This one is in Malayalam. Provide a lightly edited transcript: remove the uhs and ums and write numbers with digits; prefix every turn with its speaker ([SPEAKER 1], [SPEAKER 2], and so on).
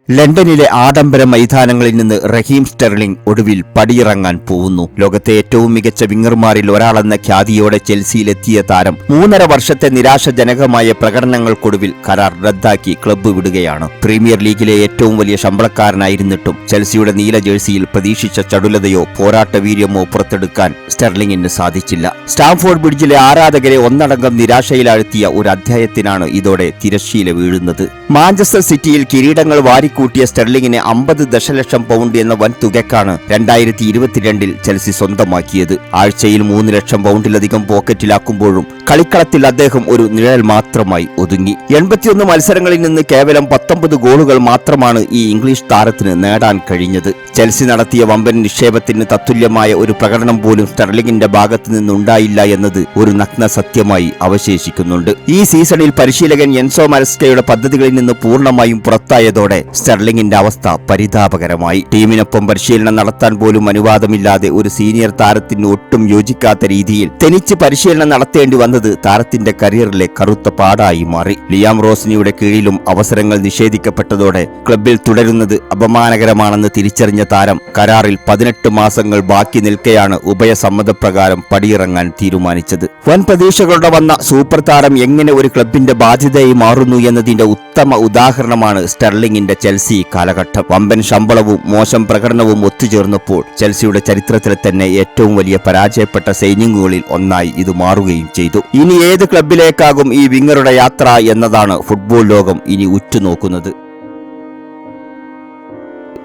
[SPEAKER 1] ലണ്ടനിലെ ആഡംബര മൈതാനങ്ങളിൽ നിന്ന് റഹീം സ്റ്റെർലിംഗ് ഒടുവിൽ പടിയിറങ്ങാൻ പോകുന്നു. ലോകത്തെ ഏറ്റവും മികച്ച വിങ്ങർമാരിൽ ഒരാളെന്ന ഖ്യാതിയോടെ ചെൽസിയിലെത്തിയ താരം 3.5 വർഷത്തെ നിരാശാജനകമായ പ്രകടനങ്ങൾക്കൊടുവിൽ കരാർ റദ്ദാക്കി ക്ലബ്ബ് വിടുകയാണ്. പ്രീമിയർ ലീഗിലെ ഏറ്റവും വലിയ ശമ്പളക്കാരനായിരുന്നിട്ടും ചെൽസിയുടെ നീല ജേഴ്സിയിൽ പ്രതീക്ഷിച്ച ചടുലതയോ പോരാട്ടവീര്യമോ പുറത്തെടുക്കാൻ സ്റ്റെർലിംഗിന് സാധിച്ചില്ല. സ്റ്റാംഫോർഡ് ബ്രിഡ്ജിലെ ആരാധകരെ ഒന്നടങ്കം നിരാശയിലാഴ്ത്തിയ ഒരു അധ്യായത്തിനാണ് ഇതോടെ തിരശ്ശീല വീഴുന്നത്. മാഞ്ചസ്റ്റർ സിറ്റിയിൽ കിരീടങ്ങൾ വാരിക്കൂട്ടിയ സ്റ്റെർലിംഗിന് 50 ദശലക്ഷം പൗണ്ട് എന്ന വൻ തുകയ്ക്കാണ് 2022 ചെൽസി സ്വന്തമാക്കിയത്. ആഴ്ചയിൽ 3 ലക്ഷം പൗണ്ടിലധികം പോക്കറ്റിലാക്കുമ്പോഴും കളിക്കളത്തിൽ അദ്ദേഹം ഒരു നിഴൽ മാത്രമായി ഒതുങ്ങി. 81 മത്സരങ്ങളിൽ നിന്ന് കേവലം 19 ഗോളുകൾ മാത്രമാണ് ഈ ഇംഗ്ലീഷ് താരത്തിന് നേടാൻ കഴിഞ്ഞത്. ചെൽസി നടത്തിയ വമ്പൻ നിക്ഷേപത്തിന് തത്തുല്യമായ ഒരു പ്രകടനം പോലും സ്റ്റെർലിംഗിന്റെ ഭാഗത്തു നിന്നുണ്ടായില്ല എന്നത് ഒരു നഗ്ന സത്യമായി അവശേഷിക്കുന്നുണ്ട്. ഈ സീസണിൽ പരിശീലകൻ എൻസോ മരസ്കയുടെ പദ്ധതികളിൽ നിന്ന് പൂർണ്ണമായും പുറത്തായതോടെ സ്റ്റെർലിംഗിന്റെ അവസ്ഥ പരിതാപകരമായി. ടീമിനൊപ്പം പരിശീലനം നടത്താൻ പോലും അനുവാദമില്ലാതെ ഒരു സീനിയർ താരത്തിന് ഒട്ടും യോജിക്കാത്ത രീതിയിൽ തെനിച്ച് പരിശീലനം നടത്തേണ്ടി വന്നത് താരത്തിന്റെ കരിയറിലെ കറുത്ത പാടായി മാറി. ലിയാം റോസ്നിയുടെ കീഴിലും അവസരങ്ങൾ നിഷേധിക്കപ്പെട്ടതോടെ ക്ലബിൽ തുടരുന്നത് അപമാനകരമാണെന്ന് തിരിച്ചറിഞ്ഞ താരം കരാറിൽ 18 മാസങ്ങൾ ബാക്കി നിൽക്കെയാണ് ഉഭയസമ്മതപ്രകാരം പടിയിറങ്ങാൻ തീരുമാനിച്ചത്. വൻ പ്രതീക്ഷകളുടെ വന്ന സൂപ്പർ താരം എങ്ങനെ ഒരു ക്ലബിന്റെ ബാധ്യതയായി മാറുന്നു എന്നതിന്റെ ഉത്തമ ഉദാഹരണമാണ് സ്റ്റെർലിംഗിന്റെ ചെൽസി കാലഘട്ടം. വമ്പൻ ശമ്പളവും മോശം പ്രകടനവും ഒത്തുചേർന്നപ്പോൾ ചെൽസിയുടെ ചരിത്രത്തിലെ തന്നെ ഏറ്റവും വലിയ പരാജയപ്പെട്ട സൈനിങ്ങുകളിൽ ഒന്നായി ഇത് മാറുകയും ചെയ്തു. ഇനി ഏത് ക്ലബിലേക്കാകും ഈ വിങ്ങറുടെ യാത്ര എന്നതാണ് ഫുട്ബോൾ ലോകം ഇനി ഉറ്റുനോക്കുന്നത്.